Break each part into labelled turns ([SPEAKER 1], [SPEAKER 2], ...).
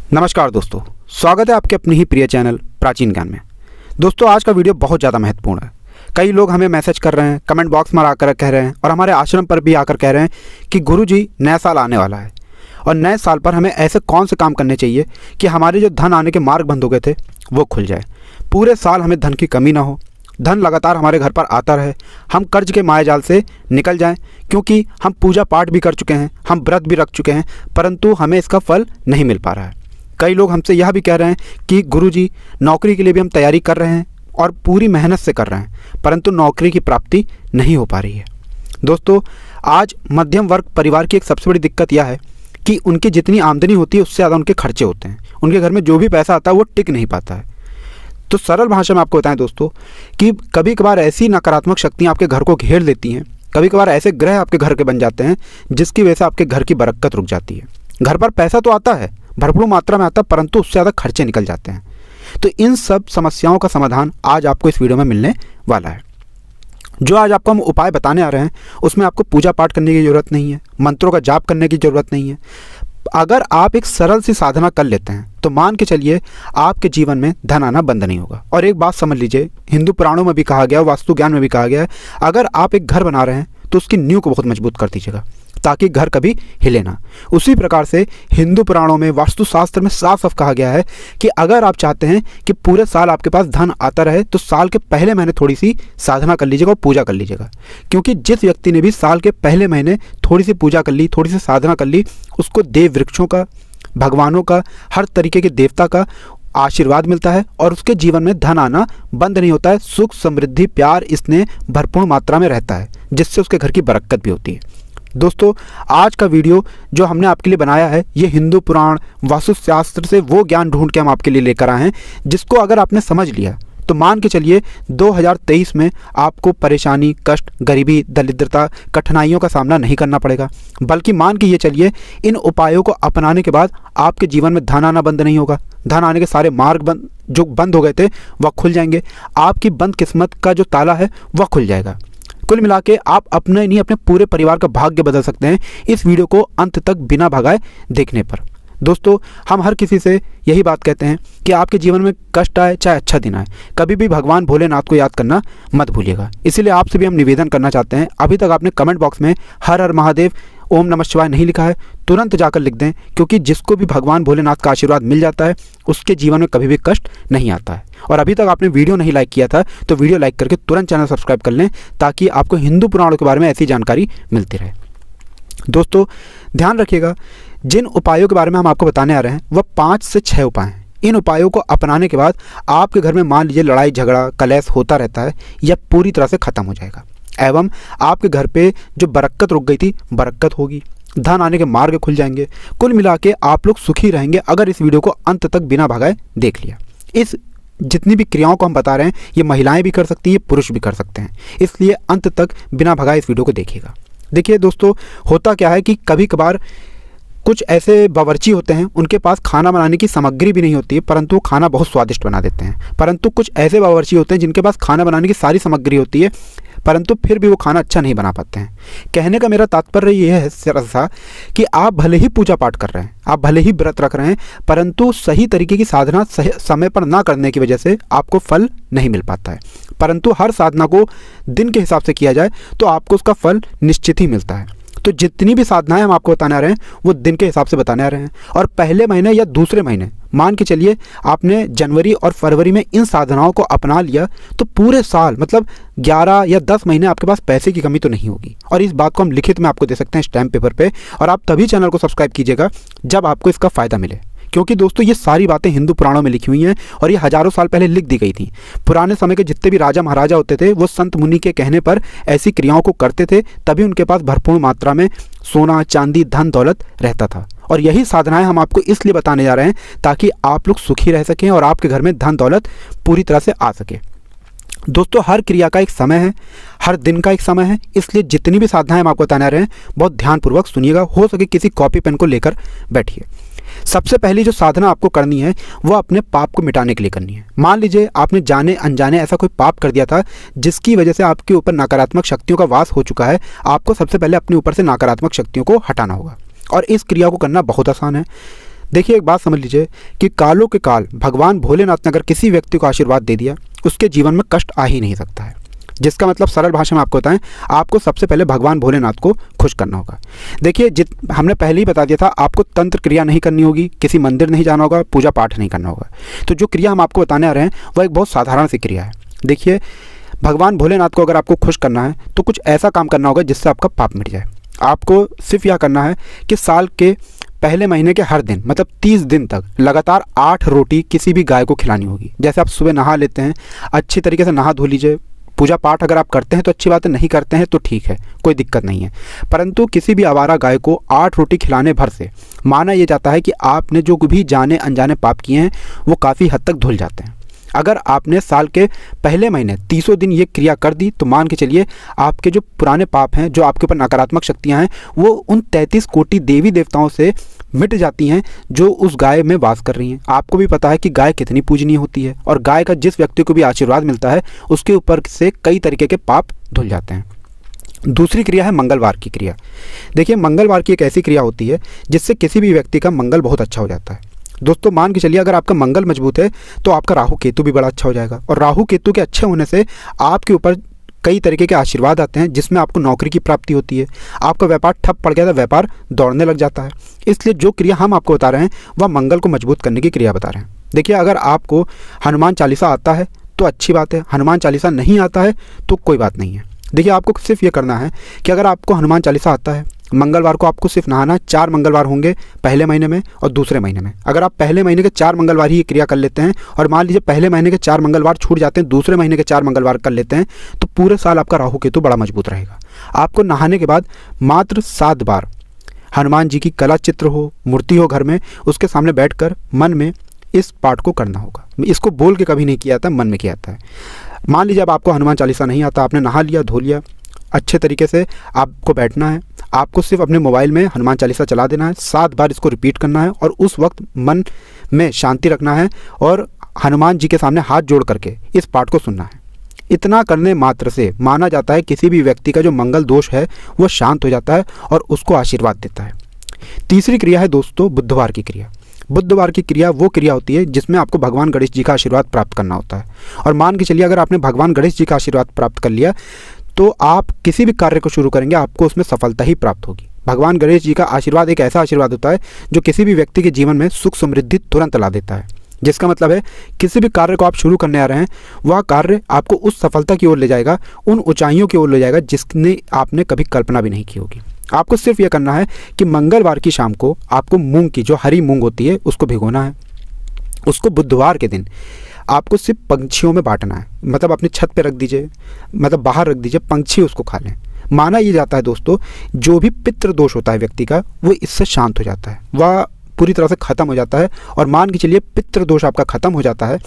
[SPEAKER 1] नमस्कार दोस्तों, स्वागत है आपके अपने ही प्रिय चैनल प्राचीन ज्ञान में। दोस्तों, आज का वीडियो बहुत ज़्यादा महत्वपूर्ण है। कई लोग हमें मैसेज कर रहे हैं, कमेंट बॉक्स में आकर कह रहे हैं और हमारे आश्रम पर भी आकर कह रहे हैं कि गुरुजी नया साल आने वाला है और नए साल पर हमें ऐसे कौन से काम करने चाहिए कि हमारे जो धन आने के मार्ग बंद हो गए थे वो खुल जाए, पूरे साल हमें धन की कमी ना हो, धन लगातार हमारे घर पर आता रहे, हम कर्ज के मायाजाल से निकल जाएं, क्योंकि हम पूजा पाठ भी कर चुके हैं, हम व्रत भी रख चुके हैं, परंतु हमें इसका फल नहीं मिल पा रहा है। कई लोग हमसे यह भी कह रहे हैं कि गुरुजी नौकरी के लिए भी हम तैयारी कर रहे हैं और पूरी मेहनत से कर रहे हैं, परंतु नौकरी की प्राप्ति नहीं हो पा रही है। दोस्तों, आज मध्यम वर्ग परिवार की एक सबसे बड़ी दिक्कत यह है कि उनकी जितनी आमदनी होती है उससे ज़्यादा उनके खर्चे होते हैं। उनके घर में जो भी पैसा आता है वो टिक नहीं पाता है। तो सरल भाषा में आपको बताएं दोस्तों कि कभी कभार ऐसी नकारात्मक शक्तियाँ आपके घर को घेर लेती हैं, कभी कभार ऐसे ग्रह आपके घर के बन जाते हैं जिसकी वजह से आपके घर की बरकत रुक जाती है। घर पर पैसा तो आता है, भरपूर मात्रा में आता है, परंतु उससे ज़्यादा खर्चे निकल जाते हैं। तो इन सब समस्याओं का समाधान आज आपको इस वीडियो में मिलने वाला है। जो आज आपको हम उपाय बताने आ रहे हैं उसमें आपको पूजा पाठ करने की ज़रूरत नहीं है, मंत्रों का जाप करने की ज़रूरत नहीं है। अगर आप एक सरल सी साधना कर लेते हैं तो मान के चलिए आपके जीवन में धन आना बंद नहीं होगा। और एक बात समझ लीजिए, हिंदू पुराणों में भी कहा गया, वास्तु ज्ञान में भी कहा गया है, अगर आप एक घर बना रहे हैं तो उसकी नींव को बहुत मजबूत कर दीजिएगा ताकि घर कभी हिले ना। उसी प्रकार से हिंदू पुराणों में, वास्तुशास्त्र में साफ साफ कहा गया है कि अगर आप चाहते हैं कि पूरे साल आपके पास धन आता रहे तो साल के पहले महीने थोड़ी सी साधना कर लीजिएगा और पूजा कर लीजिएगा। क्योंकि जिस व्यक्ति ने भी साल के पहले महीने थोड़ी सी पूजा कर ली, थोड़ी सी साधना कर ली, उसको देव वृक्षों का, भगवानों का, हर तरीके के देवता का आशीर्वाद मिलता है और उसके जीवन में धन आना बंद नहीं होता है। सुख, समृद्धि, प्यार, स्नेह भरपूर मात्रा में रहता है, जिससे उसके घर की बरकत भी होती है। दोस्तों, आज का वीडियो जो हमने आपके लिए बनाया है ये हिंदू पुराण, वास्तुशास्त्र से वो ज्ञान ढूंढ के हम आपके लिए लेकर आए हैं जिसको अगर आपने समझ लिया तो मान के चलिए 2023 में आपको परेशानी, कष्ट, गरीबी, दरिद्रता, कठिनाइयों का सामना नहीं करना पड़ेगा। बल्कि मान के ये चलिए इन उपायों को अपनाने के बाद आपके जीवन में धन आना बंद नहीं होगा। धन आने के सारे मार्ग जो बंद हो गए थे वह खुल जाएंगे। आपकी बंद किस्मत का जो ताला है वह खुल जाएगा। कुल मिला के आप अपने नहीं, अपने पूरे परिवार का भाग्य बदल सकते हैं इस वीडियो को अंत तक बिना भगाए देखने पर। दोस्तों, हम हर किसी से यही बात कहते हैं कि आपके जीवन में कष्ट आए चाहे अच्छा दिन आए, कभी भी भगवान भोलेनाथ को याद करना मत भूलिएगा। इसीलिए आपसे भी हम निवेदन करना चाहते हैं, अभी तक आपने कमेंट बॉक्स में हर हर महादेव, ओम नमः शिवाय नहीं लिखा है, तुरंत जाकर लिख दें, क्योंकि जिसको भी भगवान भोलेनाथ का आशीर्वाद मिल जाता है उसके जीवन में कभी भी कष्ट नहीं आता है। और अभी तक आपने वीडियो नहीं लाइक किया था तो वीडियो लाइक करके तुरंत चैनल सब्सक्राइब कर लें ताकि आपको हिंदू पुराणों के बारे में ऐसी जानकारी मिलती रहे। दोस्तों, ध्यान रखिएगा, जिन उपायों के बारे में हम आपको बताने आ रहे हैं वह 5 से 6 उपाय हैं। इन उपायों को अपनाने के बाद आपके घर में मान लीजिए लड़ाई झगड़ा, कलेश होता रहता है, यह पूरी तरह से खत्म हो जाएगा एवं आपके घर पे जो बरकत रुक गई थी बरकत होगी, धन आने के मार्ग खुल जाएंगे। कुल मिला के आप लोग सुखी रहेंगे अगर इस वीडियो को अंत तक बिना भगाए देख लिया। इस जितनी भी क्रियाओं को हम बता रहे हैं ये महिलाएं भी कर सकती हैं, ये पुरुष भी कर सकते हैं, इसलिए अंत तक बिना भगाए इस वीडियो को देखिएगा। देखिए दोस्तों, होता क्या है कि कभी कभार कुछ ऐसे बावर्ची होते हैं, उनके पास खाना बनाने की सामग्री भी नहीं होती है परंतु वो खाना बहुत स्वादिष्ट बना देते हैं। परंतु कुछ ऐसे बावर्ची होते हैं जिनके पास खाना बनाने की सारी सामग्री होती है परंतु फिर भी वो खाना अच्छा नहीं बना पाते हैं। कहने का मेरा तात्पर्य यह है सा कि आप भले ही पूजा पाठ कर रहे हैं, आप भले ही व्रत रख रहे हैं, परंतु सही तरीके की साधना समय पर ना करने की वजह से आपको फल नहीं मिल पाता है। परंतु हर साधना को दिन के हिसाब से किया जाए तो आपको उसका फल निश्चित ही मिलता है। तो जितनी भी साधनाएं हम आपको बताने आ रहे हैं वो दिन के हिसाब से बताने आ रहे हैं। और पहले महीने या दूसरे महीने मान के चलिए आपने जनवरी और फरवरी में इन साधनाओं को अपना लिया तो पूरे साल मतलब 11 या 10 महीने आपके पास पैसे की कमी तो नहीं होगी। और इस बात को हम लिखित में आपको दे सकते हैं स्टैम्प पेपर पे। और आप तभी चैनल को सब्सक्राइब कीजिएगा जब आपको इसका फ़ायदा मिले, क्योंकि दोस्तों ये सारी बातें हिंदू पुराणों में लिखी हुई हैं और ये हज़ारों साल पहले लिख दी गई थी। पुराने समय के जितने भी राजा महाराजा होते थे वो संत मुनि के कहने पर ऐसी क्रियाओं को करते थे, तभी उनके पास भरपूर मात्रा में सोना, चांदी, धन दौलत रहता था। और यही साधनाएं हम आपको इसलिए बताने जा रहे हैं ताकि आप लोग सुखी रह सकें और आपके घर में धन दौलत पूरी तरह से आ सके। दोस्तों, हर क्रिया का एक समय है, हर दिन का एक समय है, इसलिए जितनी भी साधनाएं हम आपको बताने आ रहे हैं बहुत ध्यानपूर्वक सुनिएगा। हो सके किसी कॉपी पेन को लेकर बैठिए। सबसे पहली जो साधना आपको करनी है वो अपने पाप को मिटाने के लिए करनी है। मान लीजिए आपने जाने अनजाने ऐसा कोई पाप कर दिया था जिसकी वजह से आपके ऊपर नकारात्मक शक्तियों का वास हो चुका है। आपको सबसे पहले अपने ऊपर से नकारात्मक शक्तियों को हटाना होगा और इस क्रिया को करना बहुत आसान है। देखिए एक बात समझ लीजिए कि कालों के काल भगवान भोलेनाथ ने अगर किसी व्यक्ति को आशीर्वाद दे दिया, उसके जीवन में कष्ट आ ही नहीं सकता है। जिसका मतलब सरल भाषा में आपको बताएं, आपको सबसे पहले भगवान भोलेनाथ को खुश करना होगा। देखिए हमने पहले ही बता दिया था, आपको तंत्र क्रिया नहीं करनी होगी, किसी मंदिर नहीं जाना होगा, पूजा पाठ नहीं करना होगा। तो जो क्रिया हम आपको बताने आ रहे हैं वह एक बहुत साधारण सी क्रिया है। देखिए भगवान भोलेनाथ को अगर आपको खुश करना है तो कुछ ऐसा काम करना होगा जिससे आपका पाप मिट जाए। आपको सिर्फ यह करना है कि साल के पहले महीने के हर दिन मतलब 30 दिन तक लगातार 8 रोटी किसी भी गाय को खिलानी होगी। जैसे आप सुबह नहा लेते हैं, अच्छी तरीके से नहा धो लीजिए। पूजा पाठ अगर आप करते हैं तो अच्छी बात है, नहीं करते हैं तो ठीक है, कोई दिक्कत नहीं है। परंतु किसी भी आवारा गाय को 8 रोटी खिलाने भर से माना यह जाता है कि आपने जो भी जाने अनजाने पाप किए हैं वो काफ़ी हद तक धुल जाते हैं। अगर आपने साल के पहले महीने 30 दिन ये क्रिया कर दी तो मान के चलिए आपके जो पुराने पाप हैं, जो आपके ऊपर नकारात्मक शक्तियां हैं, वो उन 33 कोटि देवी देवताओं से मिट जाती हैं जो उस गाय में वास कर रही हैं। आपको भी पता है कि गाय कितनी पूजनीय होती है और गाय का जिस व्यक्ति को भी आशीर्वाद मिलता है उसके ऊपर से कई तरीके के पाप धुल जाते हैं। दूसरी क्रिया है मंगलवार की क्रिया। देखिए मंगलवार की एक ऐसी क्रिया होती है जिससे किसी भी व्यक्ति का मंगल बहुत अच्छा हो जाता है। दोस्तों मान के चलिए अगर आपका मंगल मजबूत है तो आपका राहु केतु भी बड़ा अच्छा हो जाएगा, और राहु केतु के अच्छे होने से आपके ऊपर कई तरीके के आशीर्वाद आते हैं जिसमें आपको नौकरी की प्राप्ति होती है। आपका व्यापार ठप पड़ गया था, व्यापार दौड़ने लग जाता है। इसलिए जो क्रिया हम आपको बता रहे हैं वह मंगल को मजबूत करने की क्रिया बता रहे हैं। देखिए अगर आपको हनुमान चालीसा आता है तो अच्छी बात है, हनुमान चालीसा नहीं आता है तो कोई बात नहीं है। देखिए आपको सिर्फ ये करना है कि अगर आपको हनुमान चालीसा आता है, मंगलवार को आपको सिर्फ नहाना। 4 मंगलवार होंगे पहले महीने में और दूसरे महीने में। अगर आप पहले महीने के 4 मंगलवार ही ये क्रिया कर लेते हैं और मान लीजिए पहले महीने के 4 मंगलवार छूट जाते हैं, दूसरे महीने के 4 मंगलवार कर लेते हैं, तो पूरे साल आपका राहु केतु बड़ा मजबूत रहेगा। आपको नहाने के बाद मात्र 7 बार हनुमान जी की कला चित्र हो, मूर्ति हो घर में, उसके सामने बैठकर मन में इस पाठ को करना होगा। इसको बोल के कभी नहीं किया जाता, मन में किया जाता है। मान लीजिए अब आपको हनुमान चालीसा नहीं आता, आपने नहा लिया, धो लिया, अच्छे तरीके से आपको बैठना है। आपको सिर्फ अपने मोबाइल में हनुमान चालीसा चला देना है, 7 बार इसको रिपीट करना है और उस वक्त मन में शांति रखना है और हनुमान जी के सामने हाथ जोड़ करके इस पाठ को सुनना है। इतना करने मात्र से माना जाता है किसी भी व्यक्ति का जो मंगल दोष है वो शांत हो जाता है और उसको आशीर्वाद देता है। तीसरी क्रिया है दोस्तों बुधवार की क्रिया। बुधवार की क्रिया वो क्रिया होती है जिसमें आपको भगवान गणेश जी का आशीर्वाद प्राप्त करना होता है। और मान के चलिए अगर आपने भगवान गणेश जी का आशीर्वाद प्राप्त कर लिया तो आप किसी भी कार्य को शुरू करेंगे आपको उसमें सफलता ही प्राप्त होगी। भगवान गणेश जी का आशीर्वाद एक ऐसा आशीर्वाद होता है जो किसी भी व्यक्ति के जीवन में सुख समृद्धि तुरंत ला देता है। जिसका मतलब है किसी भी कार्य को आप शुरू करने आ रहे हैं वह कार्य आपको उस सफलता की ओर ले जाएगा, उन ऊंचाइयों की ओर ले जाएगा जिसने आपने कभी कल्पना भी नहीं की होगी। आपको सिर्फ यह करना है कि मंगलवार की शाम को आपको मूंग की, जो हरी मूंग होती है, उसको भिगोना है। उसको बुधवार के दिन आपको सिर्फ पंछियों में बांटना है, मतलब अपनी छत पे रख दीजिए, मतलब बाहर रख दीजिए, पंछी उसको खा लें। माना ये जाता है दोस्तों जो भी पितृ दोष होता है व्यक्ति का वो इससे शांत हो जाता है, वह पूरी तरह से ख़त्म हो जाता है। और मान के चलिए पितृ दोष आपका ख़त्म हो जाता है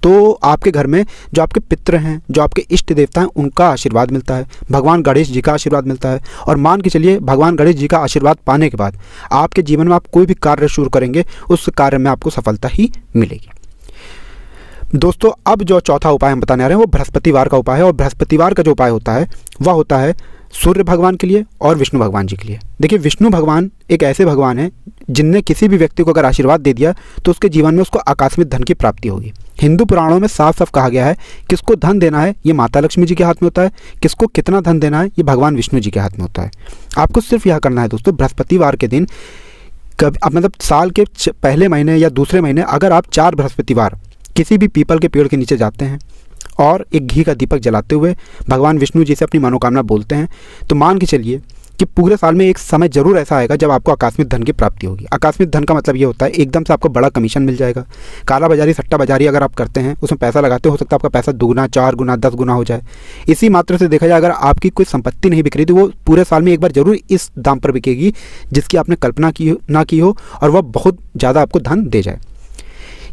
[SPEAKER 1] तो आपके घर में जो आपके पितृ हैं, जो आपके इष्ट देवता हैं, उनका आशीर्वाद मिलता है, भगवान गणेश जी का आशीर्वाद मिलता है। और मान के चलिए भगवान गणेश जी का आशीर्वाद पाने के बाद आपके जीवन में आप कोई भी कार्य शुरू करेंगे उस कार्य में आपको सफलता ही मिलेगी। दोस्तों अब जो चौथा उपाय हम बताने आ रहे हैं वो बृहस्पतिवार का उपाय है। और बृहस्पतिवार का जो उपाय होता है वह होता है सूर्य भगवान के लिए और विष्णु भगवान जी के लिए। देखिए विष्णु भगवान एक ऐसे भगवान हैं जिनने किसी भी व्यक्ति को अगर आशीर्वाद दे दिया तो उसके जीवन में उसको आकस्मिक धन की प्राप्ति होगी। हिंदू पुराणों में साफ साफ कहा गया है किसको धन देना है ये माता लक्ष्मी जी के हाथ में होता है, किसको कितना धन देना है ये भगवान विष्णु जी के हाथ में होता है। आपको सिर्फ यह करना है दोस्तों, बृहस्पतिवार के दिन कभी मतलब साल के पहले महीने या दूसरे महीने अगर आप 4 बृहस्पतिवार किसी भी पीपल के पेड़ के नीचे जाते हैं और एक घी का दीपक जलाते हुए भगवान विष्णु जी से अपनी मनोकामना बोलते हैं तो मान के चलिए कि पूरे साल में एक समय जरूर ऐसा आएगा जब आपको आकस्मिक धन की प्राप्ति होगी। आकस्मिक धन का मतलब ये होता है एकदम से आपको बड़ा कमीशन मिल जाएगा। काला बाजारी, सट्टा बाजारी अगर आप करते हैं, उसमें पैसा लगाते हो सकता है आपका पैसा 2 गुना, 4 गुना, 10 गुना हो जाए। इसी मात्र से देखा जाए अगर आपकी कोई संपत्ति नहीं बिक रही तो वो पूरे साल में एक बार जरूर इस दाम पर बिकेगी जिसकी आपने कल्पना ना की हो और वह बहुत ज़्यादा आपको धन दे जाए।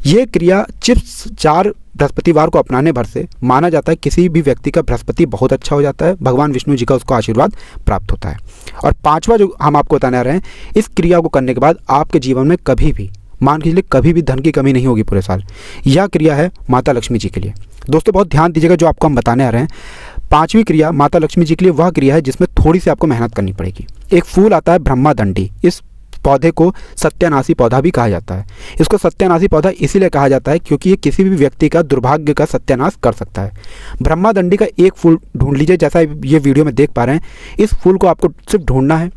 [SPEAKER 1] ये क्रिया चिप्स 4 बृहस्पतिवार को अपनाने भर से माना जाता है किसी भी व्यक्ति का बृहस्पति बहुत अच्छा हो जाता है, भगवान विष्णु जी का उसको आशीर्वाद प्राप्त होता है। और 5वां जो हम आपको बताने आ रहे हैं, इस क्रिया को करने के बाद आपके जीवन में कभी भी, मान के चलिए कभी भी धन की कमी नहीं होगी पूरे साल। यह क्रिया है माता लक्ष्मी जी के लिए। दोस्तों बहुत ध्यान दीजिएगा जो आपको हम बताने आ रहे हैं। 5वीं क्रिया माता लक्ष्मी जी के लिए वह क्रिया है जिसमें थोड़ी सी आपको मेहनत करनी पड़ेगी। एक फूल आता है ब्रह्मा दंडी, इस पौधे को सत्यानाशी पौधा भी कहा जाता है। इसको सत्यानाशी पौधा इसीलिए कहा जाता है क्योंकि ये किसी भी व्यक्ति का दुर्भाग्य का सत्यानाश कर सकता है। ब्रह्मादंडी का एक फूल ढूंढ लीजिए, जैसा ये वीडियो में देख पा रहे हैं। इस फूल को आपको सिर्फ ढूंढना है।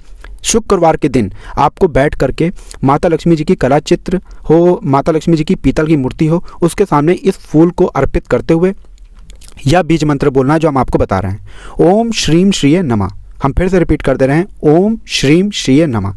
[SPEAKER 1] शुक्रवार के दिन आपको बैठ करके माता लक्ष्मी जी की कला चित्र हो, माता लक्ष्मी जी की पीतल की मूर्ति हो, उसके सामने इस फूल को अर्पित करते हुए यह बीज मंत्र बोलना है जो हम आपको बता रहे हैं। ओम श्रीम श्रीये नमः। हम फिर से रिपीट कर दे रहे हैं, ओम श्रीम श्रीये नमः।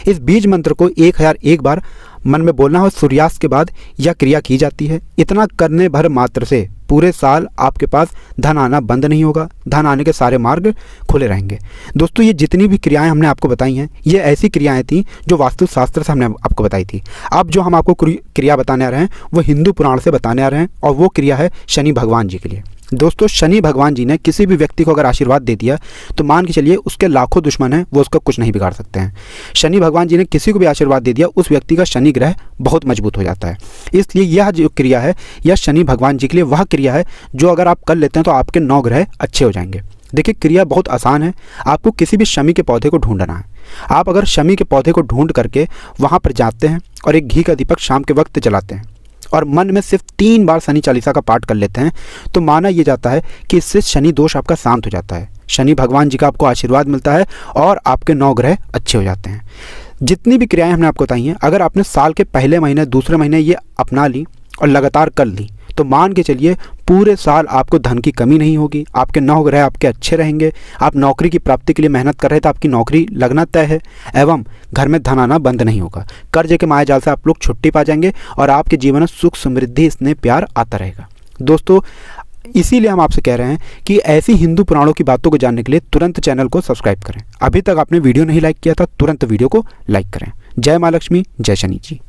[SPEAKER 1] इस बीज मंत्र को 1001 बार मन में बोलना हो। सूर्यास्त के बाद यह क्रिया की जाती है। इतना करने भर मात्र से पूरे साल आपके पास धन आना बंद नहीं होगा, धन आने के सारे मार्ग खुले रहेंगे। दोस्तों, ये जितनी भी क्रियाएं हमने आपको बताई हैं, ये ऐसी क्रियाएं थी जो वास्तुशास्त्र से हमने आपको बताई थी। अब जो हम आपको क्रिया बताने आ रहे हैं वो हिंदू पुराण से बताने आ रहे हैं, और वो क्रिया है शनि भगवान जी के लिए। दोस्तों, शनि भगवान जी ने किसी भी व्यक्ति को अगर आशीर्वाद दे दिया तो मान के चलिए उसके लाखों दुश्मन हैं, वो उसका कुछ नहीं बिगाड़ सकते हैं। शनि भगवान जी ने किसी को भी आशीर्वाद दे दिया, उस व्यक्ति का शनि ग्रह बहुत मजबूत हो जाता है। इसलिए यह जो क्रिया है, यह शनि भगवान जी के लिए वह क्रिया है जो अगर आप कर लेते हैं तो आपके 9 ग्रह अच्छे हो जाएंगे। देखिए, क्रिया बहुत आसान है। आपको किसी भी शमी के पौधे को ढूंढना है। आप अगर शमी के पौधे को ढूंढ करके वहाँ पर जाते हैं और एक घी का दीपक शाम के वक्त जलाते हैं और मन में सिर्फ 3 बार शनि चालीसा का पाठ कर लेते हैं, तो माना यह जाता है कि इससे शनि दोष आपका शांत हो जाता है, शनि भगवान जी का आपको आशीर्वाद मिलता है और आपके 9 ग्रह अच्छे हो जाते हैं। जितनी भी क्रियाएं हमने आपको बताई हैं, अगर आपने साल के पहले महीने, दूसरे महीने ये अपना ली और लगातार कर ली, तो मान के चलिए पूरे साल आपको धन की कमी नहीं होगी। आपके 9 ग्रह आपके अच्छे रहेंगे। आप नौकरी की प्राप्ति के लिए मेहनत कर रहे थे, आपकी नौकरी लगना तय है, एवं घर में धन आना बंद नहीं होगा। कर्ज के मायाजाल से आप लोग छुट्टी पा जाएंगे और आपके जीवन में सुख, समृद्धि, स्नेह, प्यार आता रहेगा। दोस्तों, इसीलिए हम आपसे कह रहे हैं कि ऐसी हिंदू पुराणों की बातों को जानने के लिए तुरंत चैनल को सब्सक्राइब करें। अभी तक आपने वीडियो नहीं लाइक किया था, तुरंत वीडियो को लाइक करें। जय माँ लक्ष्मी, जय शनि जी।